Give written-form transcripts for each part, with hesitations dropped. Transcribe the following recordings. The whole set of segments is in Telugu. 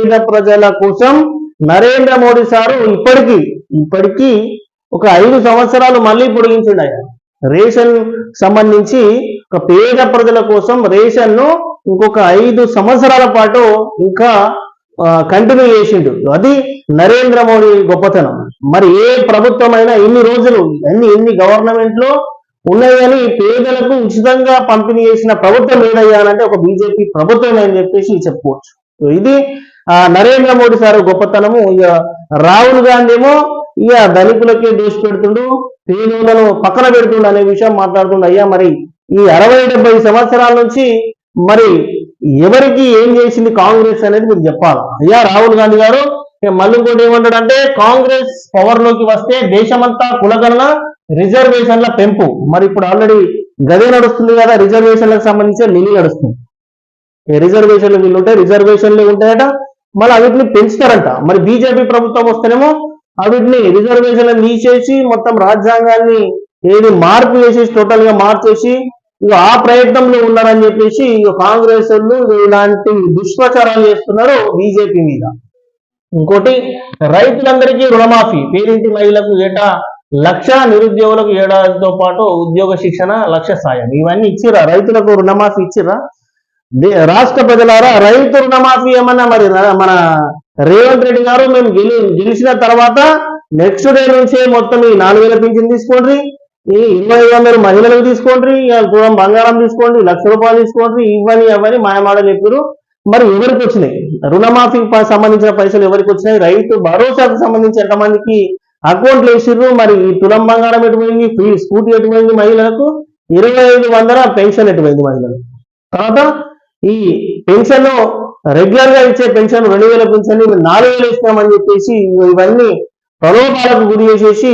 పేద ప్రజల కోసం నరేంద్ర మోడీ సారు ఇప్పటికీ ఒక 5 సంవత్సరాలు మళ్ళీ పొడిగించిండు. రేషన్ సంబంధించి ఒక పేద ప్రజల కోసం రేషన్ ను ఇంకొక 5 సంవత్సరాల పాటు ఇంకా కంటిన్యూ చేసిండు. అది నరేంద్ర మోడీ గొప్పతనం. మరి ఏ ప్రభుత్వమైనా ఇన్ని రోజులు ఎన్ని గవర్నమెంట్లో ఉన్నాయని పేదలకు ఉచితంగా పంపిణీ చేసిన ప్రభుత్వం ఏదయ్యా అంటే ఒక బీజేపీ ప్రభుత్వం అని చెప్పేసి చెప్పుకోవచ్చు. ఇది నరేంద్ర మోడీ సార్ గొప్పతనము. ఇక రాహుల్ గాంధీ ఏమో ఇక ధనికులకే దోషి పెడుతుండు, పేదలను పక్కన పెడుతుండు అనే విషయం మాట్లాడుతుండు. అయ్యా మరి ఈ 60-70 సంవత్సరాల నుంచి మరి ఎవరికి ఏం చేసింది కాంగ్రెస్ అనేది మీరు చెప్పాలి. అయ్యా రాహుల్ గాంధీ గారు మళ్ళీ ఇంకోటి ఏమంటాడంటే కాంగ్రెస్ పవర్ లోకి వస్తే దేశమంతా కులగణన రిజర్వేషన్ల పెంపు. మరి ఇప్పుడు ఆల్రెడీ గదే నడుస్తుంది కదా, రిజర్వేషన్లకు సంబంధించి ఢిల్లీ నడుస్తుంది. రిజర్వేషన్లు వీళ్ళు ఉంటాయి, రిజర్వేషన్లు ఉంటాయట, మళ్ళీ వీటిని పెంచుతారంట. మరి బీజేపీ ప్రభుత్వం వస్తేనేమో వీటిని రిజర్వేషన్లను తీసేసి మొత్తం రాజ్యాంగాన్ని మార్పు చేసేసి టోటల్ గా మార్చేసి ఇక ఆ ప్రయత్నంలో ఉన్నారని చెప్పేసి ఇక కాంగ్రెస్ వాళ్ళు ఇలాంటి దుష్ప్రచారాలు చేస్తున్నారు బీజేపీ మీద. ఇంకోటి రైతులందరికీ రుణమాఫీ, పేరింటి మహిళలకు ఏటా 1,00,000, నిరుద్యోగులకు ఏడాదితో పాటు ఉద్యోగ శిక్షణ 1,00,000 సాయం. ఇవన్నీ ఇచ్చిరా? రైతులకు రుణమాఫీ ఇచ్చిరా? రాష్ట్ర ప్రజలారా, రైతు రుణమాఫీ ఏమన్నా మరి మన రేవంత్ రెడ్డి గారు మేము గెలిచిన తర్వాత నెక్స్ట్ డే నుంచే మొత్తం ఈ 4,000 పింఛన్ తీసుకోండి, ఈ 2,500 మహిళలకు తీసుకోండి, తులం బంగారం తీసుకోండి, 1,00,000 రూపాయలు తీసుకోండి, ఇవన్నీ మాయమాటలు చెప్పారు. మరి ఎవరికి వచ్చినాయి రుణమాఫీకి సంబంధించిన పైసలు? ఎవరికి వచ్చినాయి? రైతు భరోసాకు సంబంధించి ఎంతమందికి అకౌంట్లు వేసిర్రు? మరి ఈ తులం బంగారం ఎటుపోయింది? ఫ్రీ స్కూటీ ఎటుపోయింది మహిళలకు? 2,500 పెన్షన్ ఎటుపోయింది మహిళలకు? తర్వాత ఈ పెన్షన్ రెగ్యులర్ గా ఇచ్చే పెన్షన్ 2,000 పెన్షన్ 4,000 ఇస్తామని చెప్పేసి ఇవన్నీ ప్రలోభాలకు గురి చేసేసి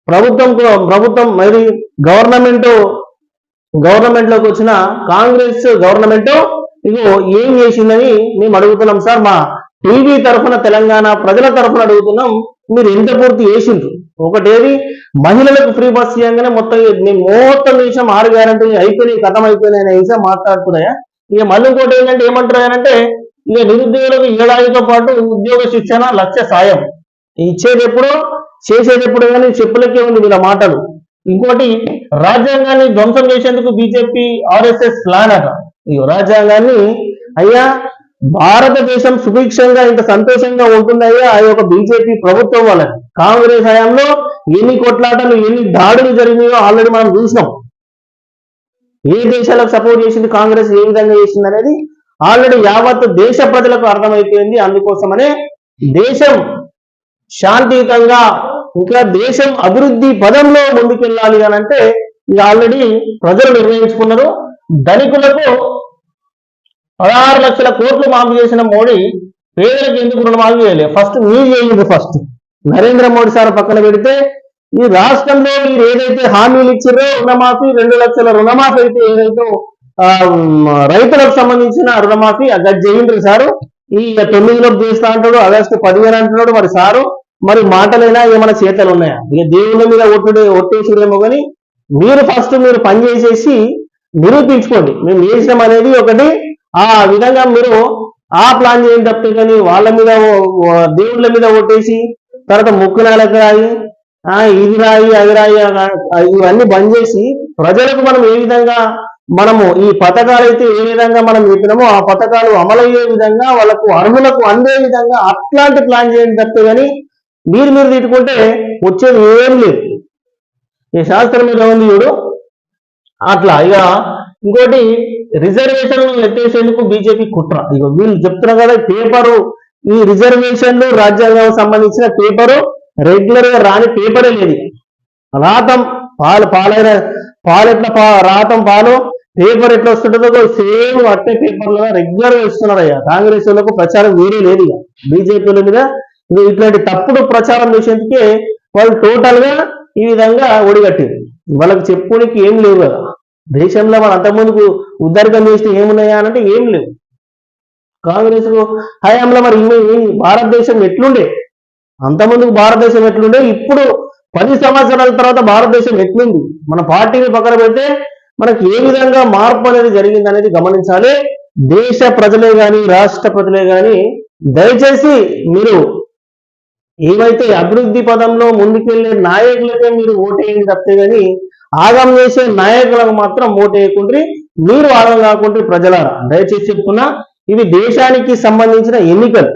ప్రభుత్వం మరి గవర్నమెంట్ లోకి వచ్చిన కాంగ్రెస్ గవర్నమెంట్ ఇగో ఏం చేసిందని మేము అడుగుతున్నాం సార్. మా టీవీ తరఫున తెలంగాణ ప్రజల తరఫున అడుగుతున్నాం, మీరు ఎంత పూర్తి చేసిండ్రు? ఒకటేది మహిళలకు ఫ్రీ బస్ చేయగానే మొత్తం విషయం 6 గ్యారెంటీలు అయిపోయినాయి, కథం అయిపోయినాయి అనే విషయం మాట్లాడుతున్నాయా? ఇక మళ్ళీ ఇంకోటి ఏంటంటే ఏమంటారు ఇక నిరుద్యోగులకు ఏడాదితో పాటు ఉద్యోగ శిక్షణ 1,00,000 సాయం. ఇచ్చేది ఎప్పుడు చేసేది ఎప్పుడు కానీ చెప్పులకే ఉంది వీళ్ళ మాటలు. ఇంకోటి రాజ్యాంగాన్ని ధ్వంసం చేసేందుకు బీజేపీ ఆర్ఎస్ఎస్ ప్లాన్ అట. ఇక రాజ్యాంగాన్ని అయ్యా భారతదేశం సుభిక్షంగా ఇంత సంతోషంగా ఉంటుందయ్యా ఆ యొక్క బీజేపీ ప్రభుత్వం వాళ్ళని. కాంగ్రెస్ హయాంలో ఎన్ని కొట్లాటలు ఎన్ని దాడులు జరిగినాయో ఆల్రెడీ మనం చూసినాం. ఏ దేశాలకు సపోర్ట్ చేసింది కాంగ్రెస్, ఏ విధంగా చేసింది అనేది ఆల్రెడీ యావత్ దేశ ప్రజలకు అర్థమైపోయింది. అందుకోసమనే దేశం శాంతియుతంగా ఇంకా దేశం అభివృద్ధి పదంలో ముందుకెళ్ళాలి అని అంటే ఇది ఆల్రెడీ ప్రజలు నిర్ణయించుకున్నారు. ధనికులకు 16 లక్షల కోట్లు మాఫీ చేసిన మోడీ పేదలకు ఎందుకు రుణమాఫీ చేయలేదు? ఫస్ట్ మీరు చేయండి. ఫస్ట్ నరేంద్ర మోడీ సార్ పక్కన పెడితే ఈ రాష్ట్రంలో మీరు ఏదైతే హామీలు ఇచ్చారో రుణమాఫీ 2 లక్షల రుణమాఫీ అయితే ఏదైతే రైతులకు సంబంధించిన రుణమాఫీ అది చేయండి సారు. ఈ 9లోపు చేస్తా అంటాడు, ఆగస్టు 15 అంటున్నాడు. మరి సారు మరి మాటలైనా ఏమైనా చేతలు ఉన్నాయా? ఇక దేవుళ్ళ మీద ఒట్టేసుడేమో కానీ మీరు ఫస్ట్ పని చేసేసి నిరూపించుకోండి. మేము చేసినాం అనేది ఒకటి. ఆ విధంగా మీరు ఆ ప్లాన్ చేయండి తప్పితే కానీ వాళ్ళ మీద దేవుళ్ళ మీద ఒట్టేసి తర్వాత ముక్కునాలకు రాయి ఇది రాయి అది రాయి ఇవన్నీ బంద్ చేసి ప్రజలకు మనం ఏ విధంగా మనము ఈ పథకాలు అయితే ఏ విధంగా మనం చెప్పినామో ఆ పథకాలు అమలయ్యే విధంగా వాళ్ళకు అర్హులకు అందే విధంగా అట్లాంటి ప్లాన్ చేయండి తప్పితే కానీ మీరు తిట్టుకుంటే వచ్చేది ఏం లేదు. ఈ శాస్త్రం మీద ఉంది చూడు అట్లా. ఇక ఇంకోటి రిజర్వేషన్లు ఎత్తేసేందుకు బీజేపీ కుట్ర. ఇక వీళ్ళు చెప్తున్నారు కదా పేపరు, ఈ రిజర్వేషన్లు రాజ్యాంగం సంబంధించిన పేపరు రెగ్యులర్ గా రాని పేపరే లేదు. రాతం పాలు ఎట్లా రాతం పాలు పేపర్ ఎట్లా వస్తుంటుందో సేమ్ అట్టే పేపర్లో రెగ్యులర్ గా ఇస్తున్నారయ్యా. కాంగ్రెస్ వాళ్ళకు ప్రచారం వేరే లేదు. ఇక బీజేపీల మీద ఇట్లాంటి తప్పుడు ప్రచారం చేసేందుకే వాళ్ళు టోటల్ గా ఈ విధంగా ఒడిగట్టారు. వాళ్ళకి చెప్పుకోనికి ఏం లేవు కదా. దేశంలో మన అంతకుముందుకు ఉద్ధరకం చేస్తే ఏమున్నాయా అంటే ఏం లేవు. కాంగ్రెస్ హయాంలో మరి భారతదేశం ఎట్లుండే, అంతకుముందుకు భారతదేశం ఎట్లుండే, ఇప్పుడు 10 సంవత్సరాల తర్వాత భారతదేశం ఎట్లుంది, మన పార్టీని పక్కన పెడితే మనకి ఏ విధంగా మార్పు అనేది జరిగింది అనేది గమనించాలి. దేశ ప్రజలే కానీ రాష్ట్ర ప్రజలే కానీ దయచేసి మీరు ఏవైతే అభివృద్ధి పదంలో ముందుకెళ్లే నాయకులకే మీరు ఓటేయండి తప్పితే కానీ ఆగం చేసే నాయకులకు మాత్రం ఓటేయకుండ్రి. మీరు ఆగం కాకుండా ప్రజలారా దయచేసి చెప్తున్నా, ఇవి దేశానికి సంబంధించిన ఎన్నికలు.